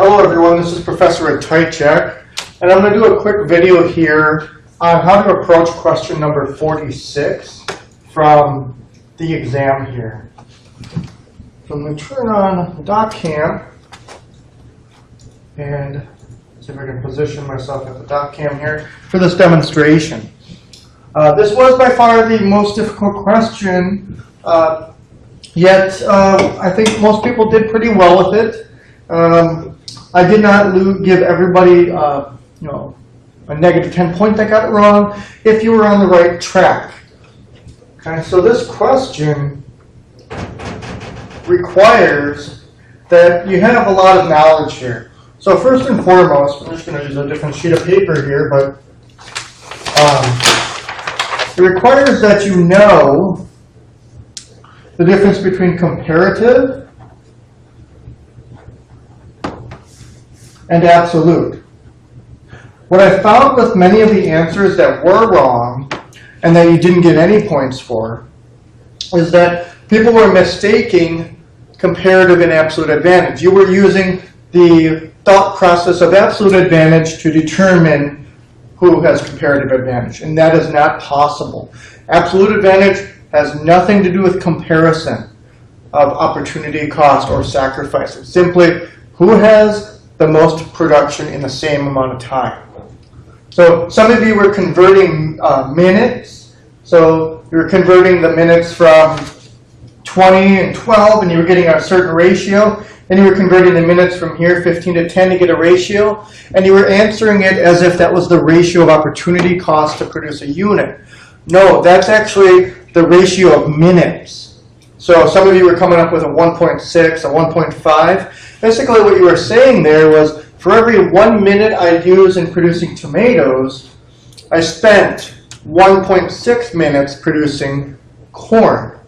Hello everyone, this is Professor Tychek, and I'm going to do a quick video here on how to approach question number 46 from the exam here. So I'm going to turn on doc cam and see if I can position myself at the doc cam here for this demonstration. This was by far the most difficult question, yet I think most people did pretty well with it. I did not give everybody a negative 10 point that got it wrong if you were on the right track. Okay, so this question requires that you have a lot of knowledge here. So first and foremost, I'm just going to use a different sheet of paper here, but it requires that you know the difference between comparative and absolute. What I found with many of the answers that were wrong and that you didn't get any points for is that people were mistaking comparative and absolute advantage. You were using the thought process of absolute advantage to determine who has comparative advantage, and that is not possible. Absolute advantage has nothing to do with comparison of opportunity cost or sacrifice. It's simply who has the most production in the same amount of time. So some of you were converting minutes. So you were converting the minutes from 20 and 12, and you were getting a certain ratio. And you were converting the minutes from here, 15 to 10, to get a ratio. And you were answering it as if that was the ratio of opportunity cost to produce a unit. No, that's actually the ratio of minutes. So some of you were coming up with a 1.6, a 1.5. Basically what you were saying there was, for every 1 minute I use in producing tomatoes, I spent 1.6 minutes producing corn.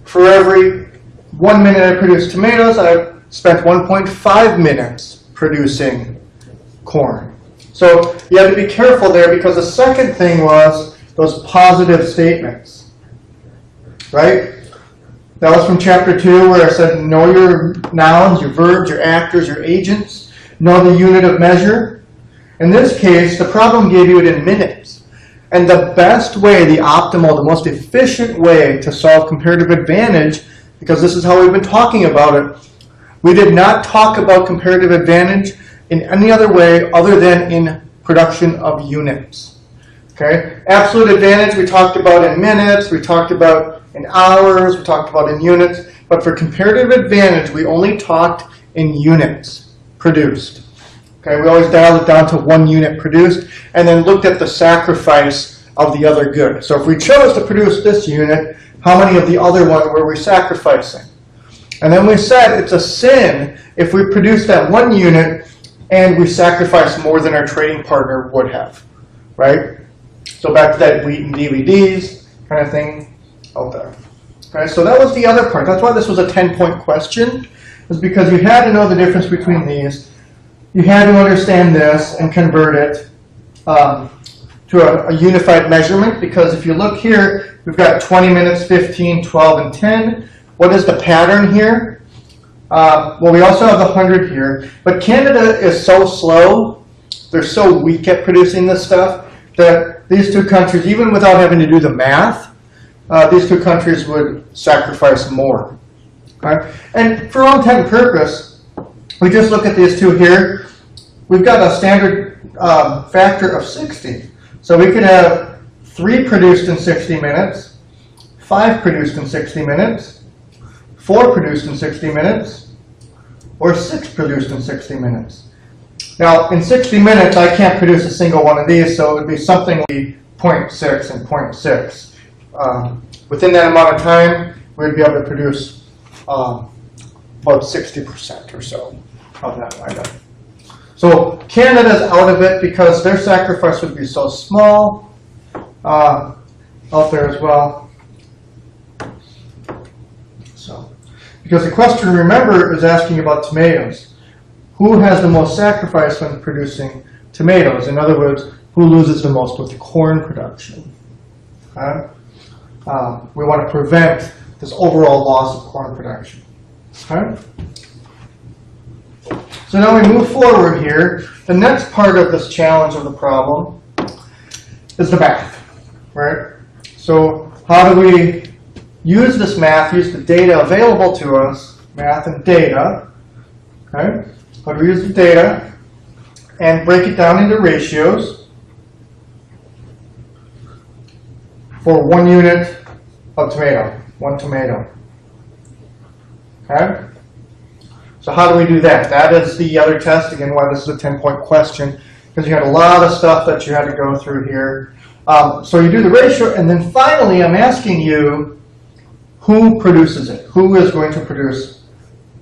For every 1 minute I produced tomatoes, I spent 1.5 minutes producing corn. So you have to be careful there, because the second thing was those positive statements, right? That was from chapter 2, where I said know your nouns, your verbs, your actors, your agents, know the unit of measure. In this case, the problem gave you it in minutes. And the best way, the optimal, the most efficient way to solve comparative advantage, because this is how we've been talking about it, we did not talk about comparative advantage in any other way other than in production of units. Okay? Absolute advantage we talked about in minutes, we talked about in hours, we talked about in units, but for comparative advantage we only talked in units produced. Okay, we always dialed it down to 1 unit produced and then looked at the sacrifice of the other good. So if we chose to produce this unit, how many of the other ones were we sacrificing? And then we said it's a sin if we produce that 1 unit and we sacrifice more than our trading partner would have, right? So back to that wheat and DVDs kind of thing out there. Okay, so that was the other part. That's why this was a 10-point question, is because you had to know the difference between these. You had to understand this and convert it to a unified measurement, because if you look here, we've got 20 minutes, 15, 12, and 10. What is the pattern here? Well, we also have the 100 here, but Canada is so slow, they're so weak at producing this stuff, that these two countries, even without having to do the math, these two countries would sacrifice more. Okay? And for all intent and purpose, we just look at these two here. We've got a standard factor of 60. So we could have 3 produced in 60 minutes, 5 produced in 60 minutes, 4 produced in 60 minutes, or 6 produced in 60 minutes. Now, in 60 minutes, I can't produce a single one of these, so it would be something like 0.6 and 0.6. Within that amount of time, we'd be able to produce about 60% or so of that item. So Canada's out of it because their sacrifice would be so small out there as well. So, because the question, remember, is asking about tomatoes. Who has the most sacrifice when producing tomatoes? In other words, who loses the most with corn production? Okay? We want to prevent this overall loss of corn production. Okay? So now we move forward here. The next part of this challenge of the problem is the math, right? So how do we use this math, use the data available to us, math and data, okay? How do we use the data and break it down into ratios for 1 unit of tomato, 1 tomato, okay? So how do we do that? That is the other test. Again, why this is a 10-point question, because you had a lot of stuff that you had to go through here. So you do the ratio, and then finally I'm asking you, who produces it? Who is going to produce,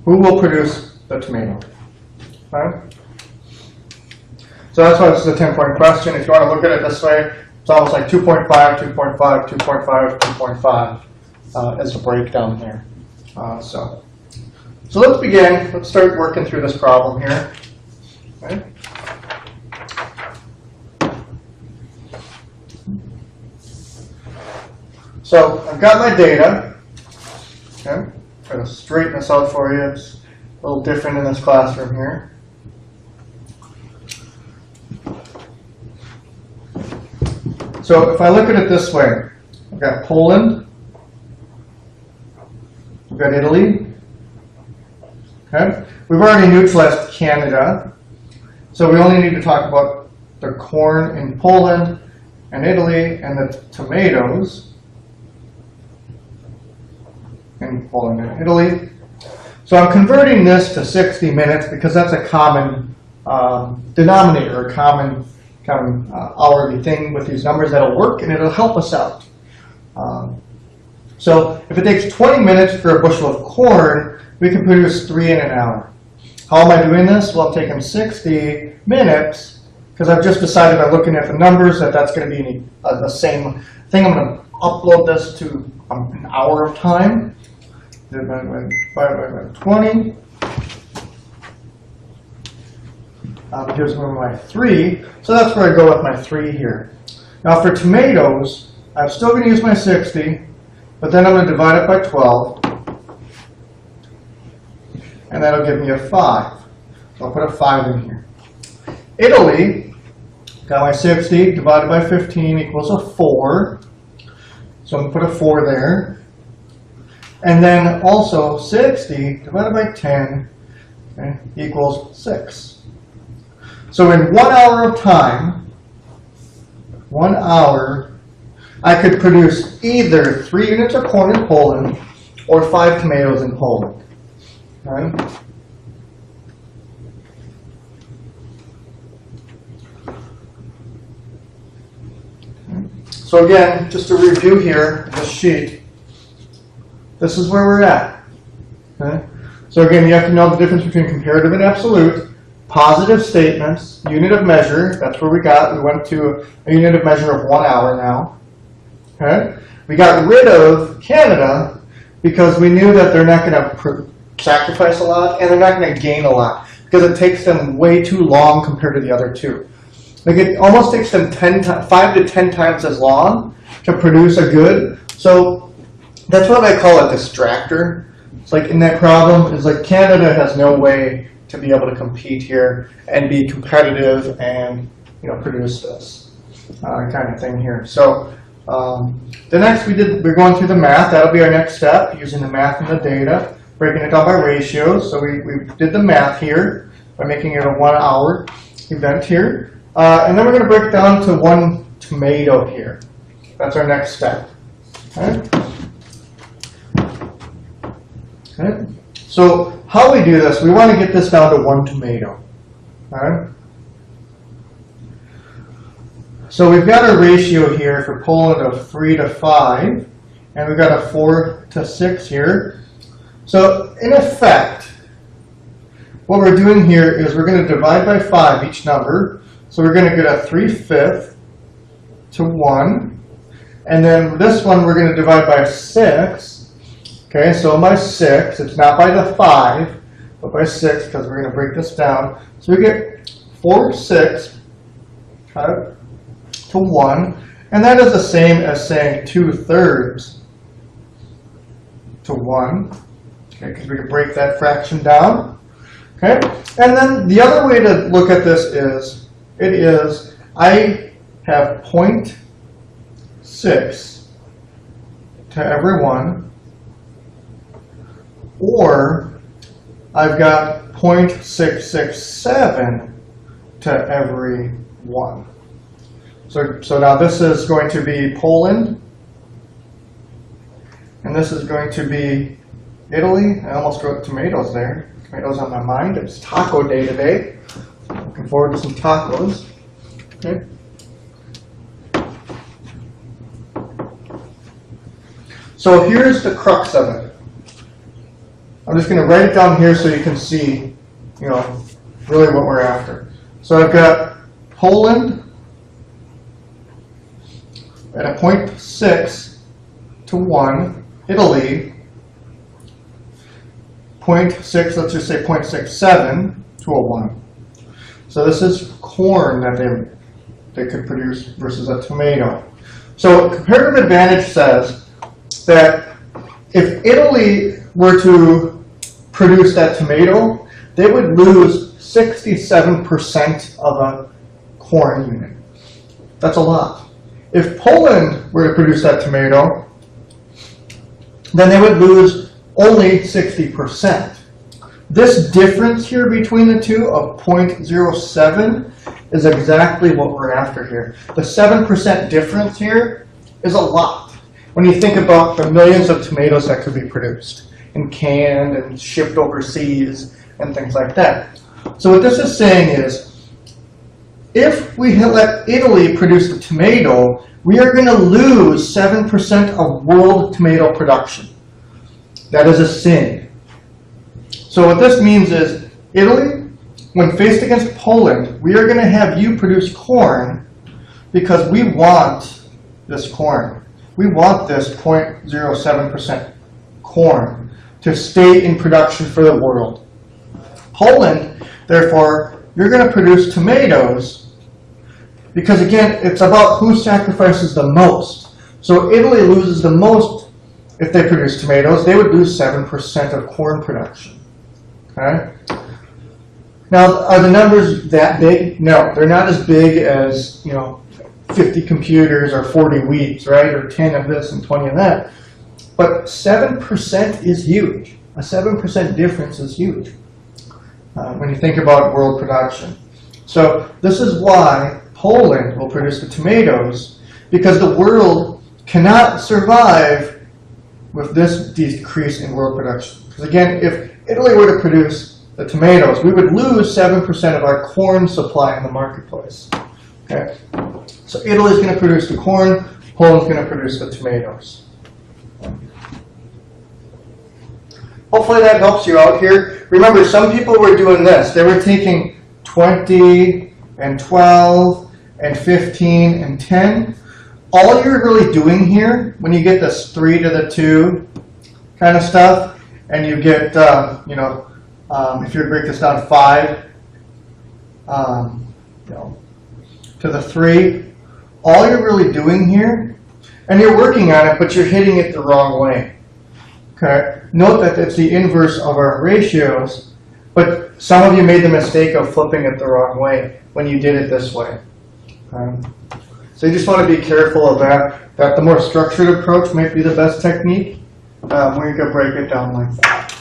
who will produce the tomato? Okay? So that's why this is a 10-point question. If you want to look at it this way, it's almost like 2.5, 2.5, 2.5, 2.5 as a breakdown here. So let's begin. Let's start working through this problem here. Okay. So I've got my data. Okay. I'm going to straighten this out for you. It's a little different in this classroom here. So if I look at it this way, I've got Poland, we've got Italy. Okay. We've already neutralized Canada, so we only need to talk about the corn in Poland and Italy and the tomatoes in Poland and Italy. So I'm converting this to 60 minutes because that's a common denominator, a common hourly thing with these numbers that'll work and it'll help us out. So if it takes 20 minutes for a bushel of corn, we can produce 3 in an hour. How am I doing this? Well, I'm taking 60 minutes because I've just decided by looking at the numbers that that's going to be the same thing. I'm going to upload this to an hour of time. Divided by 20. Gives me my 3. So that's where I go with my 3 here. Now for tomatoes, I'm still going to use my 60, but then I'm going to divide it by 12. And that'll give me a 5. So I'll put a 5 in here. Italy, got my 60 divided by 15 equals a 4. So I'm going to put a 4 there. And then also 60 divided by 10 equals 6. So in 1 hour of time, 1 hour, I could produce either 3 units of corn in Poland or 5 tomatoes in Poland. Okay. So again, just to review here, this sheet, this is where we're at. Okay. So again, you have to know the difference between comparative and absolute. Positive statements, unit of measure, that's where we got. We went to a unit of measure of 1 hour now. Okay. We got rid of Canada because we knew that they're not going to sacrifice a lot and they're not going to gain a lot because it takes them way too long compared to the other two. Like it almost takes them 5 to 10 times as long to produce a good. So that's what I call a distractor. It's like in that problem, it's like Canada has no way to be able to compete here and be competitive and produce this kind of thing here. So the next we're going through the math. That'll be our next step, using the math and the data, breaking it down by ratios. So we did the math here by making it a 1 hour event here. And then we're going to break it down to 1 tomato here. That's our next step. Okay. Okay. So how we do this, we want to get this down to 1 tomato. Okay. So we've got a ratio here for Poland of 3 to 5, and we've got a 4 to 6 here. So in effect, what we're doing here is we're going to divide by 5 each number. So we're going to get a 3/5 to 1. And then this one we're going to divide by 6. Okay, so by 6, it's not by the 5, but by 6 because we're going to break this down. So we get 4/6 to 1. And that is the same as saying 2/3 to 1. Okay, because we can break that fraction down. Okay? And then the other way to look at this is, I have 0.6 to every 1, or I've got 0.667 to every 1. So now this is going to be Poland, and this is going to be Italy. I almost wrote tomatoes there. Tomatoes on my mind. It's taco day today. Looking forward to some tacos. Okay. So here's the crux of it. I'm just going to write it down here so you can see, really what we're after. So I've got Poland at a 0.6 to 1, Italy 0.6, let's just say 0.67 to a 1. So this is corn that they could produce versus a tomato. So comparative advantage says that if Italy were to produce that tomato, they would lose 67% of a corn unit. That's a lot. If Poland were to produce that tomato, then they would lose only 60%. This difference here between the two of 0.07 is exactly what we're after here. The 7% difference here is a lot when you think about the millions of tomatoes that could be produced and canned and shipped overseas and things like that. So what this is saying is, if we let Italy produce the tomato, we are going to lose 7% of world tomato production. That is a sin. So what this means is, Italy, when faced against Poland, we are going to have you produce corn because we want this corn. We want this 0.07% corn to stay in production for the world. Poland, therefore, you're going to produce tomatoes because, again, it's about who sacrifices the most. So Italy loses the most if they produce tomatoes. They would lose 7% of corn production. Okay? Now, are the numbers that big? No, they're not as big as, 50 computers or 40 wheats, right? Or 10 of this and 20 of that. But 7% is huge. A 7% difference is huge when you think about world production. So this is why Poland will produce the tomatoes, because the world cannot survive with this decrease in world production. Because again, if Italy were to produce the tomatoes, we would lose 7% of our corn supply in the marketplace. Okay? So Italy's going to produce the corn, Poland's going to produce the tomatoes. Hopefully that helps you out here. Remember, some people were doing this. They were taking 20 and 12 and 15 and 10. All you're really doing here, when you get this 3 to the 2 kind of stuff, and you get, if you break this down 5 to the 3, all you're really doing here, and you're working on it, but you're hitting it the wrong way. Okay. Note that it's the inverse of our ratios, but some of you made the mistake of flipping it the wrong way when you did it this way. So you just want to be careful of that the more structured approach might be the best technique, where you can break it down like that.